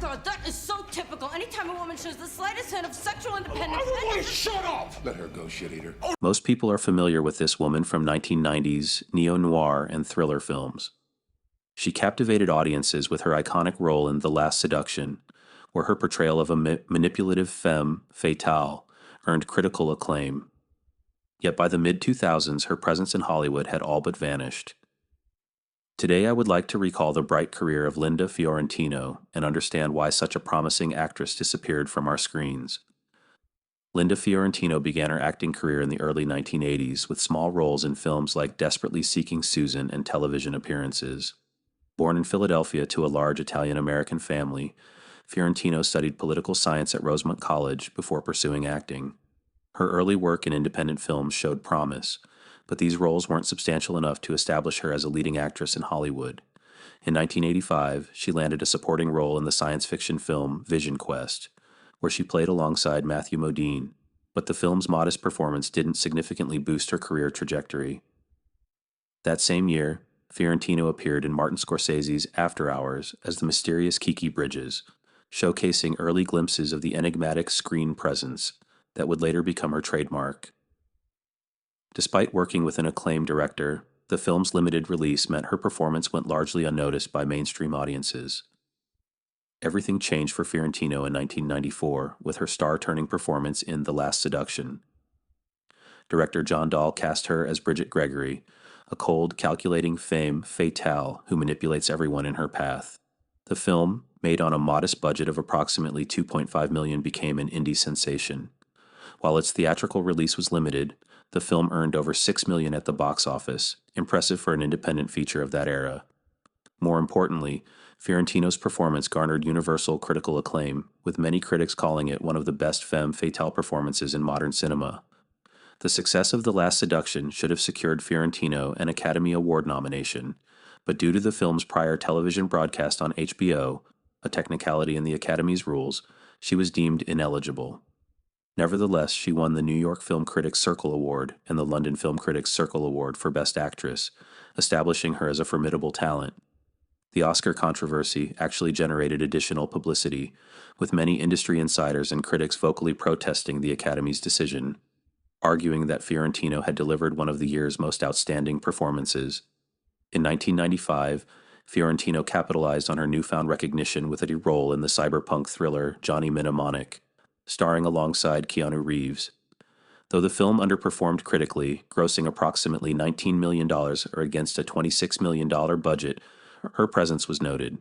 God, that is so typical. Anytime a woman shows the slightest hint of sexual independence... Everybody shut up! Let her go, shit-eater. Most people are familiar with this woman from 1990s neo-noir and thriller films. She captivated audiences with her iconic role in The Last Seduction, where her portrayal of a manipulative femme fatale earned critical acclaim. Yet by the mid-2000s, her presence in Hollywood had all but vanished. Today, I would like to recall the bright career of Linda Fiorentino and understand why such a promising actress disappeared from our screens. Linda Fiorentino began her acting career in the early 1980s with small roles in films like Desperately Seeking Susan and television appearances. Born in Philadelphia to a large Italian-American family, Fiorentino studied political science at Rosemont College before pursuing acting. Her early work in independent films showed promise, but these roles weren't substantial enough to establish her as a leading actress in Hollywood. In 1985, she landed a supporting role in the science fiction film Vision Quest, where she played alongside Matthew Modine, but the film's modest performance didn't significantly boost her career trajectory. That same year, Fiorentino appeared in Martin Scorsese's After Hours as the mysterious Kiki Bridges, showcasing early glimpses of the enigmatic screen presence that would later become her trademark. Despite working with an acclaimed director, the film's limited release meant her performance went largely unnoticed by mainstream audiences. Everything changed for Fiorentino in 1994 with her star-turning performance in The Last Seduction. Director John Dahl cast her as Bridget Gregory, a cold, calculating femme fatale who manipulates everyone in her path. The film, made on a modest budget of approximately $2.5 million, became an indie sensation. While its theatrical release was limited, the film earned over $6 million at the box office, impressive for an independent feature of that era. More importantly, Fiorentino's performance garnered universal critical acclaim, with many critics calling it one of the best femme fatale performances in modern cinema. The success of The Last Seduction should have secured Fiorentino an Academy Award nomination, but due to the film's prior television broadcast on HBO, a technicality in the Academy's rules, she was deemed ineligible. Nevertheless, she won the New York Film Critics Circle Award and the London Film Critics Circle Award for Best Actress, establishing her as a formidable talent. The Oscar controversy actually generated additional publicity, with many industry insiders and critics vocally protesting the Academy's decision, arguing that Fiorentino had delivered one of the year's most outstanding performances. In 1995, Fiorentino capitalized on her newfound recognition with a role in the cyberpunk thriller Johnny Mnemonic, starring alongside Keanu Reeves. Though the film underperformed critically, grossing approximately $19 million or against a $26 million budget, her presence was noted.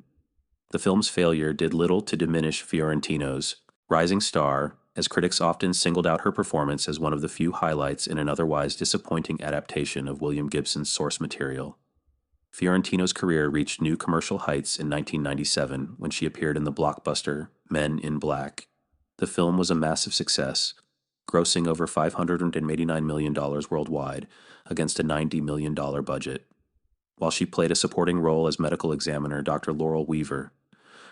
The film's failure did little to diminish Fiorentino's rising star, as critics often singled out her performance as one of the few highlights in an otherwise disappointing adaptation of William Gibson's source material. Fiorentino's career reached new commercial heights in 1997 when she appeared in the blockbuster Men in Black. The film was a massive success, grossing over $589 million worldwide against a $90 million budget. While she played a supporting role as medical examiner Dr. Laurel Weaver,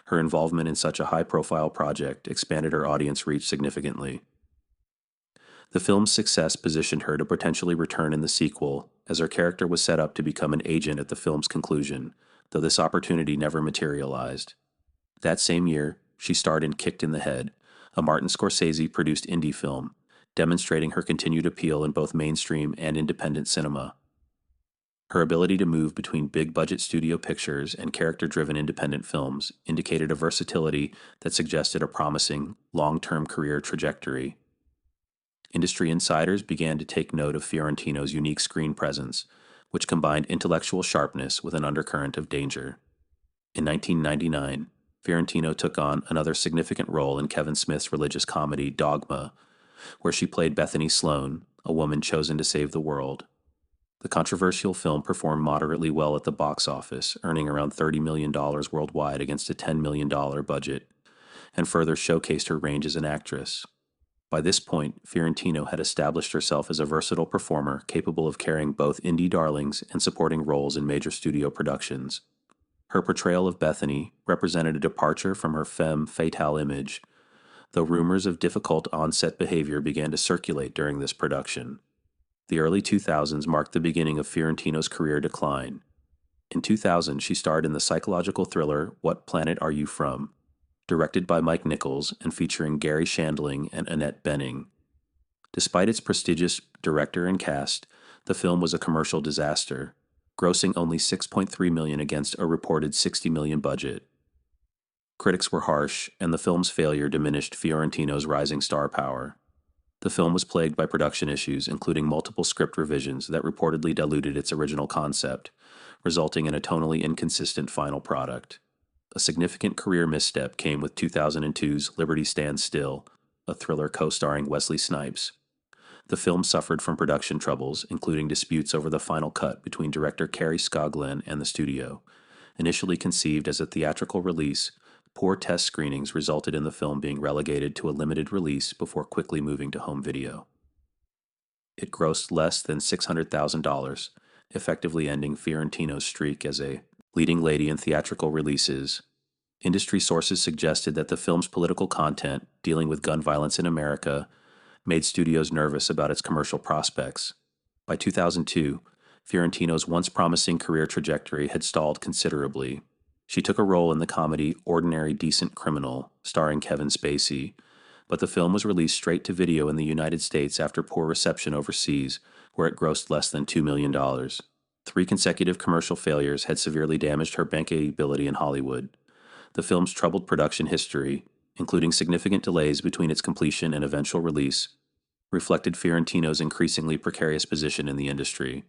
her involvement in such a high-profile project expanded her audience reach significantly. The film's success positioned her to potentially return in the sequel, as her character was set up to become an agent at the film's conclusion, though this opportunity never materialized. That same year, she starred in Kicked in the Head, a Martin Scorsese-produced indie film, demonstrating her continued appeal in both mainstream and independent cinema. Her ability to move between big-budget studio pictures and character-driven independent films indicated a versatility that suggested a promising, long-term career trajectory. Industry insiders began to take note of Fiorentino's unique screen presence, which combined intellectual sharpness with an undercurrent of danger. In 1999, Fiorentino took on another significant role in Kevin Smith's religious comedy Dogma, where she played Bethany Sloan, a woman chosen to save the world. The controversial film performed moderately well at the box office, earning around $30 million worldwide against a $10 million budget, and further showcased her range as an actress. By this point, Fiorentino had established herself as a versatile performer capable of carrying both indie darlings and supporting roles in major studio productions. Her portrayal of Bethany represented a departure from her femme fatale image, though rumors of difficult on-set behavior began to circulate during this production. The early 2000s marked the beginning of Fiorentino's career decline. In 2000, she starred in the psychological thriller What Planet Are You From?, Directed by Mike Nichols and featuring Gary Shandling and Annette Bening. Despite its prestigious director and cast, the film was a commercial disaster, grossing only $6.3 million against a reported $60 million budget. Critics were harsh, and the film's failure diminished Fiorentino's rising star power. The film was plagued by production issues, including multiple script revisions that reportedly diluted its original concept, resulting in a tonally inconsistent final product. A significant career misstep came with 2002's Liberty Stands Still, a thriller co-starring Wesley Snipes. The film suffered from production troubles, including disputes over the final cut between director Cary Scoggin and the studio. Initially conceived as a theatrical release, poor test screenings resulted in the film being relegated to a limited release before quickly moving to home video. It grossed less than $600,000, effectively ending Fiorentino's streak as a leading lady in theatrical releases. Industry sources suggested that the film's political content, dealing with gun violence in America, made studios nervous about its commercial prospects. By 2002, Fiorentino's once promising career trajectory had stalled considerably. She took a role in the comedy Ordinary Decent Criminal, starring Kevin Spacey, but the film was released straight to video in the United States after poor reception overseas, where it grossed less than $2 million. 3 consecutive commercial failures had severely damaged her bankability in Hollywood. The film's troubled production history, including significant delays between its completion and eventual release, reflected Fiorentino's increasingly precarious position in the industry.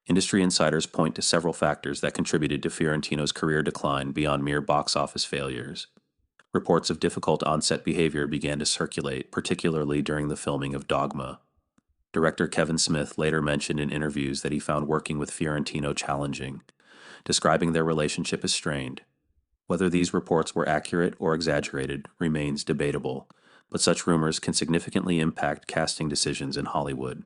Industry insiders point to several factors that contributed to Fiorentino's career decline beyond mere box office failures. Reports of difficult on-set behavior began to circulate, particularly during the filming of Dogma. Director Kevin Smith later mentioned in interviews that he found working with Fiorentino challenging, describing their relationship as strained. Whether these reports were accurate or exaggerated remains debatable, but such rumors can significantly impact casting decisions in Hollywood.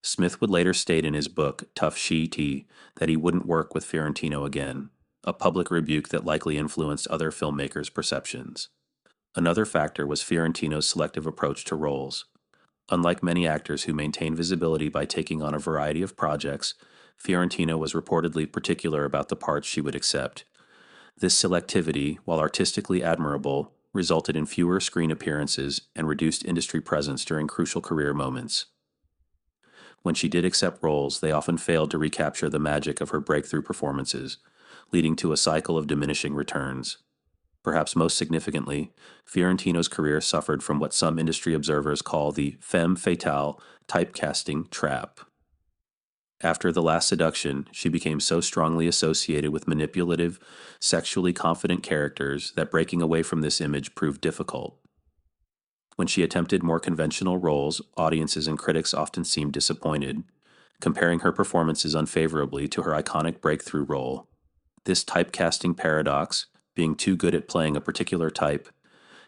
Smith would later state in his book, Tough She that he wouldn't work with Fiorentino again, a public rebuke that likely influenced other filmmakers' perceptions. Another factor was Fiorentino's selective approach to roles. Unlike many actors who maintain visibility by taking on a variety of projects, Fiorentino was reportedly particular about the parts she would accept. This selectivity, while artistically admirable, resulted in fewer screen appearances and reduced industry presence during crucial career moments. When she did accept roles, they often failed to recapture the magic of her breakthrough performances, leading to a cycle of diminishing returns. Perhaps most significantly, Fiorentino's career suffered from what some industry observers call the femme fatale typecasting trap. After The Last Seduction, she became so strongly associated with manipulative, sexually confident characters that breaking away from this image proved difficult. When she attempted more conventional roles, audiences and critics often seemed disappointed, comparing her performances unfavorably to her iconic breakthrough role. This typecasting paradox, being too good at playing a particular type,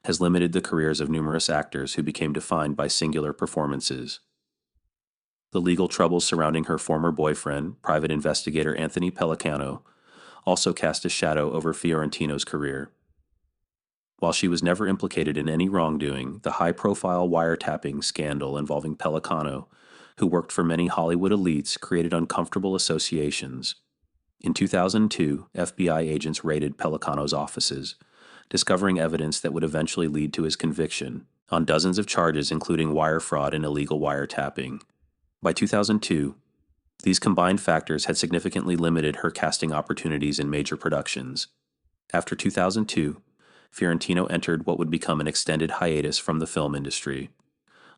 has limited the careers of numerous actors who became defined by singular performances. The legal troubles surrounding her former boyfriend, private investigator Anthony Pellicano, also cast a shadow over Fiorentino's career. While she was never implicated in any wrongdoing, the high-profile wiretapping scandal involving Pellicano, who worked for many Hollywood elites, created uncomfortable associations. In 2002, FBI agents raided Pellicano's offices, discovering evidence that would eventually lead to his conviction on dozens of charges including wire fraud and illegal wiretapping. By 2002, these combined factors had significantly limited her casting opportunities in major productions. After 2002, Fiorentino entered what would become an extended hiatus from the film industry.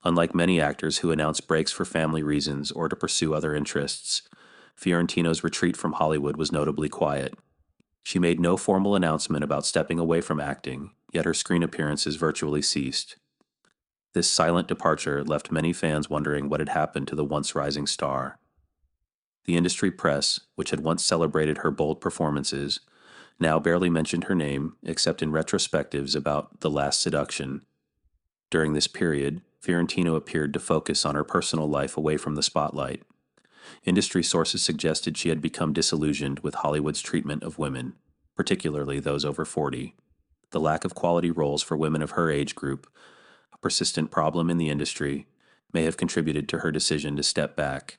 Unlike many actors who announce breaks for family reasons or to pursue other interests, Fiorentino's retreat from Hollywood was notably quiet. She made no formal announcement about stepping away from acting, yet her screen appearances virtually ceased. This silent departure left many fans wondering what had happened to the once rising star. The industry press, which had once celebrated her bold performances, now barely mentioned her name except in retrospectives about The Last Seduction. During this period, Fiorentino appeared to focus on her personal life away from the spotlight. Industry sources suggested she had become disillusioned with Hollywood's treatment of women, particularly those over 40. The lack of quality roles for women of her age group, a persistent problem in the industry, may have contributed to her decision to step back.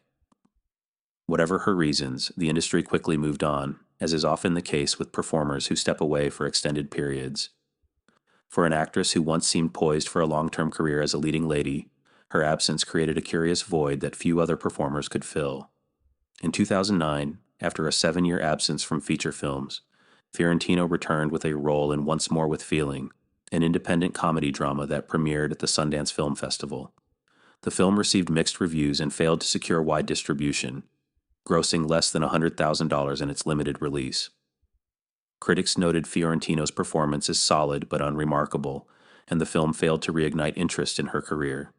Whatever her reasons, the industry quickly moved on, as is often the case with performers who step away for extended periods. For an actress who once seemed poised for a long-term career as a leading lady, her absence created a curious void that few other performers could fill. In 2009, after a 7-year absence from feature films, Fiorentino returned with a role in Once More with Feeling, an independent comedy drama that premiered at the Sundance Film Festival. The film received mixed reviews and failed to secure wide distribution, grossing less than $100,000 in its limited release. Critics noted Fiorentino's performance as solid but unremarkable, and the film failed to reignite interest in her career.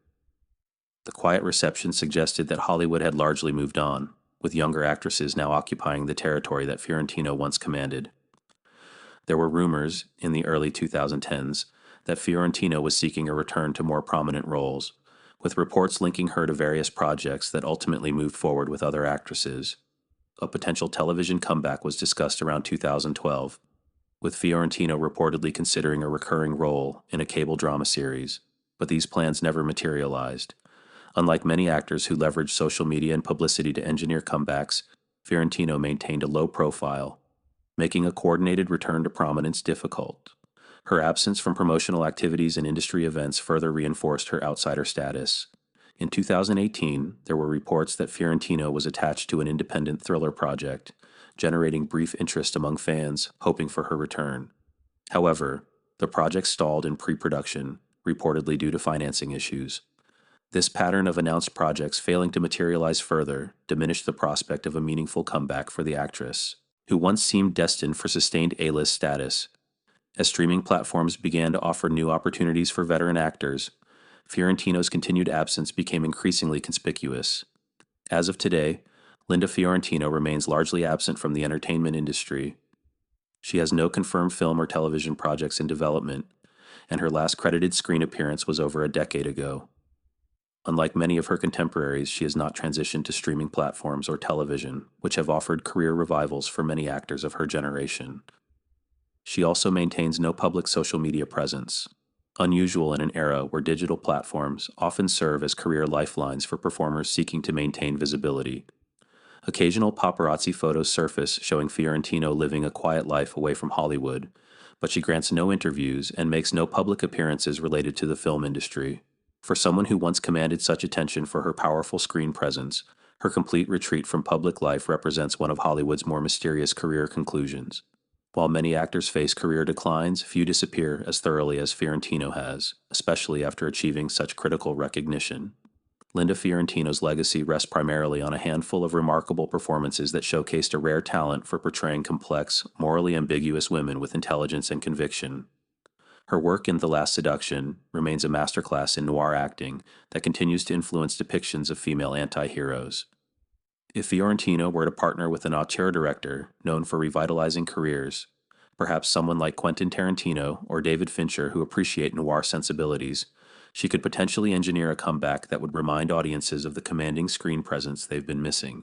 The quiet reception suggested that Hollywood had largely moved on, with younger actresses now occupying the territory that Fiorentino once commanded. There were rumors, in the early 2010s, that Fiorentino was seeking a return to more prominent roles, with reports linking her to various projects that ultimately moved forward with other actresses. A potential television comeback was discussed around 2012, with Fiorentino reportedly considering a recurring role in a cable drama series, but these plans never materialized. Unlike many actors who leveraged social media and publicity to engineer comebacks, Fiorentino maintained a low profile, making a coordinated return to prominence difficult. Her absence from promotional activities and industry events further reinforced her outsider status. In 2018, there were reports that Fiorentino was attached to an independent thriller project, generating brief interest among fans hoping for her return. However, the project stalled in pre-production, reportedly due to financing issues. This pattern of announced projects failing to materialize further diminished the prospect of a meaningful comeback for the actress, who once seemed destined for sustained A-list status. As streaming platforms began to offer new opportunities for veteran actors, Fiorentino's continued absence became increasingly conspicuous. As of today, Linda Fiorentino remains largely absent from the entertainment industry. She has no confirmed film or television projects in development, and her last credited screen appearance was over a decade ago. Unlike many of her contemporaries, she has not transitioned to streaming platforms or television, which have offered career revivals for many actors of her generation. She also maintains no public social media presence, unusual in an era where digital platforms often serve as career lifelines for performers seeking to maintain visibility. Occasional paparazzi photos surface showing Fiorentino living a quiet life away from Hollywood, but she grants no interviews and makes no public appearances related to the film industry. For someone who once commanded such attention for her powerful screen presence, her complete retreat from public life represents one of Hollywood's more mysterious career conclusions. While many actors face career declines, few disappear as thoroughly as Fiorentino has, especially after achieving such critical recognition. Linda Fiorentino's legacy rests primarily on a handful of remarkable performances that showcased a rare talent for portraying complex, morally ambiguous women with intelligence and conviction. Her work in The Last Seduction remains a masterclass in noir acting that continues to influence depictions of female anti-heroes. If Fiorentino were to partner with an auteur director known for revitalizing careers, perhaps someone like Quentin Tarantino or David Fincher who appreciate noir sensibilities, she could potentially engineer a comeback that would remind audiences of the commanding screen presence they've been missing.